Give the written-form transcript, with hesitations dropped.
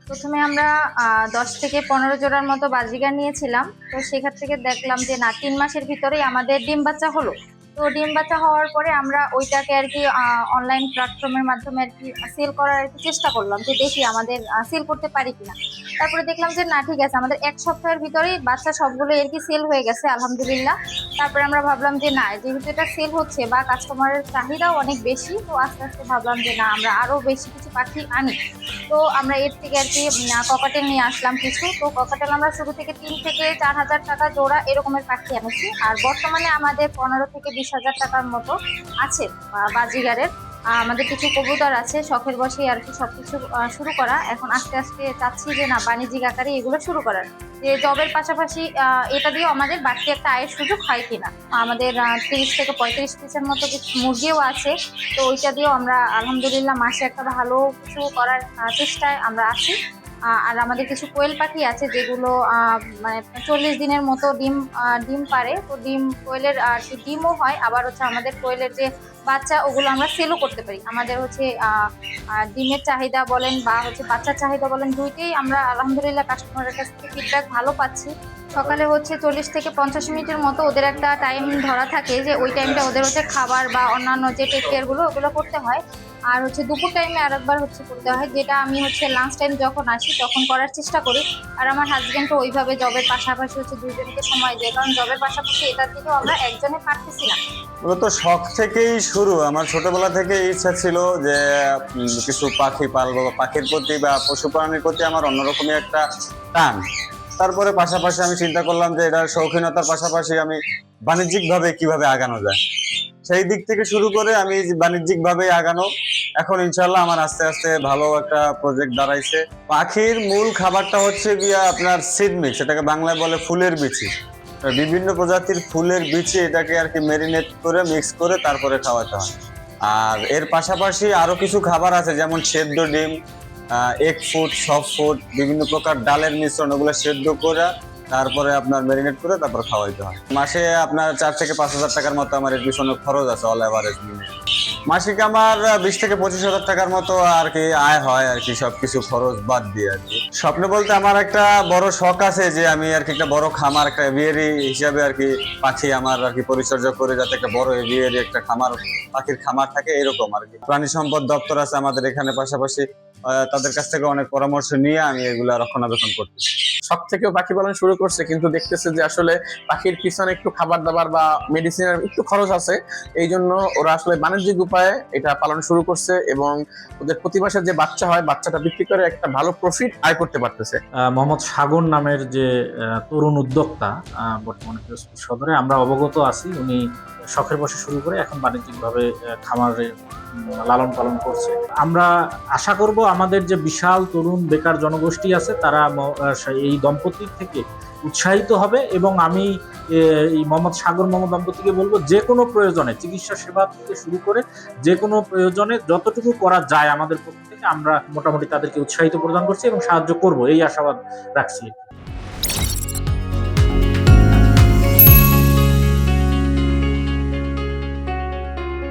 প্রথমে আমরা 10 থেকে 15 জোড়ার মতো বাজিগার নিয়েছিলাম। তো সেখান থেকে দেখলাম যে না, 3 মাসের ভিতরেই আমাদের ডিম বাচ্চা হলো। তো ডিম বাচ্চা হওয়ার পরে আমরা ওইটাকে আর কি অনলাইন প্ল্যাটফর্মের মাধ্যমে আর কি সেল করার আর কি চেষ্টা করলাম, যে দেখি আমাদের সেল করতে পারি কিনা। তারপরে দেখলাম যে না, ঠিক আছে, আমাদের 1 সপ্তাহের ভিতরেই বাচ্চা সবগুলো আর কি সেল হয়ে গেছে, আলহামদুলিল্লাহ। তারপরে আমরা ভাবলাম যে না, যেহেতু এটা সেল হচ্ছে বা কাস্টমারের চাহিদাও অনেক বেশি, তো আস্তে আস্তে ভাবলাম যে না, আমরা আরো বেশি কিছু পাখি আনি। তো আমরা এর থেকে আর কি ককাটেল নিয়ে আসলাম কিছু। তো ককাটেল আমরা শুরু থেকে 3 থেকে 4,000 টাকা জোড়া এরকমের পাখি এনেছি। আর বর্তমানে আমাদের 15 থেকে 20,000 টাকার মতো আছে বাজিগারের। আমাদের কিছু কবুতর আছে, শখের বসে আর কি সবকিছু শুরু করা। এখন আস্তে আস্তে চাচ্ছি যে না, বাণিজ্যিক আকারে এগুলো শুরু করার, যে জবের পাশাপাশি এটা দিয়েও আমাদের বাড়তি একটা আয়ের সুযোগ হয় কিনা। আমাদের 30 থেকে 35 পিসের মতো কিছু মুরগিও আছে। তো ওইটা দিয়েও আমরা আলহামদুলিল্লাহ মাসে একটা ভালো কিছু করার চেষ্টায় আমরা আছি। আর আমাদের কিছু কোয়েল পাখি আছে, যেগুলো মানে 40 দিনের মতো ডিম পারে। তো কোয়েলের আর কি ডিমও হয়, আবার হচ্ছে আমাদের কোয়েলের যে বাচ্চা, ওগুলো আমরা সেলও করতে পারি। আমাদের হচ্ছে ডিমের চাহিদা বলেন বা হচ্ছে বাচ্চার চাহিদা বলেন, দুইটাই আমরা আলহামদুলিল্লাহ কাস্টমারের কাছ থেকে ফিডব্যাক ভালো পাচ্ছি। সকালে হচ্ছে 40 থেকে 50 মিনিটের মতো ওদের একটা টাইম ধরা থাকে, যে ওই টাইমটা ওদের হচ্ছে খাবার বা অন্যান্য যে টেক কেয়ারগুলো ওগুলো করতে হয়। আর হচ্ছে দুপুর টাইমে আরেকবার হচ্ছে করতে হয়, যেটা আমি হচ্ছে লাঞ্চ টাইম যখন আসি তখন করার চেষ্টা করি। আর আমার হাজবেন্ডও ওইভাবে জবের পাশাপাশি হচ্ছে দুইজনকে সময় দেয়, কারণ জবের পাশাপাশি এটার দিকেও আমরা একজনে পারতেছি না। মূলত শখ থেকেই শুরু। আমার ছোটবেলা থেকে ইচ্ছা ছিল যে কিছু পাখি পালবো, বা পাখির প্রতি বা পশুপ্রাণীর প্রতি আমার অন্যরকমই একটা টান। তারপরে পাশাপাশি আমি চিন্তা করলাম যে এটা শৌখিনতার পাশাপাশি আমি বাণিজ্যিকভাবে কিভাবে আগানো যায়, সেই দিক থেকে শুরু করে আমি বাণিজ্যিকভাবে আগানো। এখন ইনশাল্লাহ আমার আস্তে আস্তে ভালো একটা প্রজেক্ট দাঁড়াইছে। পাখির মূল খাবারটা হচ্ছে গিয়া আপনার সিড মিক্স, এটাকে বাংলায় বলে ফুলের বিচি। বিভিন্ন প্রজাতির ফুলের বিচি এটাকে আর কি ম্যারিনেট করে মিক্স করে তারপরে খাওয়াতে হয়। আর এর পাশাপাশি আরো কিছু খাবার আছে, যেমন সেদ্ধ ডিম, এগ ফুড, সফট ফুড, বিভিন্ন প্রকার ডালের মিশ্রণ, ওগুলো সেদ্ধ করে তারপরে আপনার ম্যারিনেট করে তারপর খাওয়াইতে হয়। মাসে আপনার 4 থেকে 5,000 টাকার মতো আমার এর পিছনে খরচ আছে, অল এভারেজ মিলে। মাসিক আমার 20 থেকে 25,000 টাকার মতো আর কি আয় হয় আর কি, সবকিছু খরচ বাদ দিয়ে আর কি। স্বপ্ন বলতে আমার একটা বড় শখ আছে যে আমি আর কি একটা বড় খামার, একটা এভিয়ারি হিসাবে আর কি পাখি আমার আর কি পরিচর্যা করে, যাতে একটা বড় এভিয়ারি একটা খামার, পাখির খামার থাকে, এরকম আর কি। প্রাণী সম্পদ দপ্তর আছে আমাদের এখানে, পাশাপাশি তাদের কাছ থেকে অনেক পরামর্শ নিয়ে আমি এগুলা রক্ষণাবেক্ষণ করতেছি। শখ থেকেও পাখি পালন শুরু করছে, কিন্তু দেখতেছে যে আসলে পাখির পিছনে একটু খাবার দাবার বা মেডিসিনের একটু খরচ আছে। এই জন্য ওরা আসলে বাণিজ্যিক উপায়ে এটা পালন শুরু করছে, এবং ওদের প্রতি মাসে যে বাচ্চা হয়, বাচ্চাটা বিক্রি করে একটা ভালো প্রফিট আয় করতে পারতেছে। মোহাম্মদ সাগর নামের যে তরুণ উদ্যোক্তা বর্তমানে পিরোজপুর সদরে, আমরা অবগত আছি। উনি শখের বসে শুরু করে এখন বাণিজ্যিকভাবে খামারে লালন পালন করছে। আমরা আশা করব আমাদের যে বিশাল তরুণ বেকার জনগোষ্ঠী আছে, তারা এই দম্পতির থেকে উৎসাহিত হবে। এবং আমি এই মোহাম্মদ সাগর দম্পতিকে বলবো, যে কোনো প্রয়োজনে, চিকিৎসা সেবা থেকে শুরু করে যে কোনো প্রয়োজনে যতটুকু করা যায় আমাদের পক্ষ থেকে, আমরা মোটামুটি তাদেরকে উৎসাহিত প্রদান করছি এবং সাহায্য করব, এই আশাবাদ রাখছি।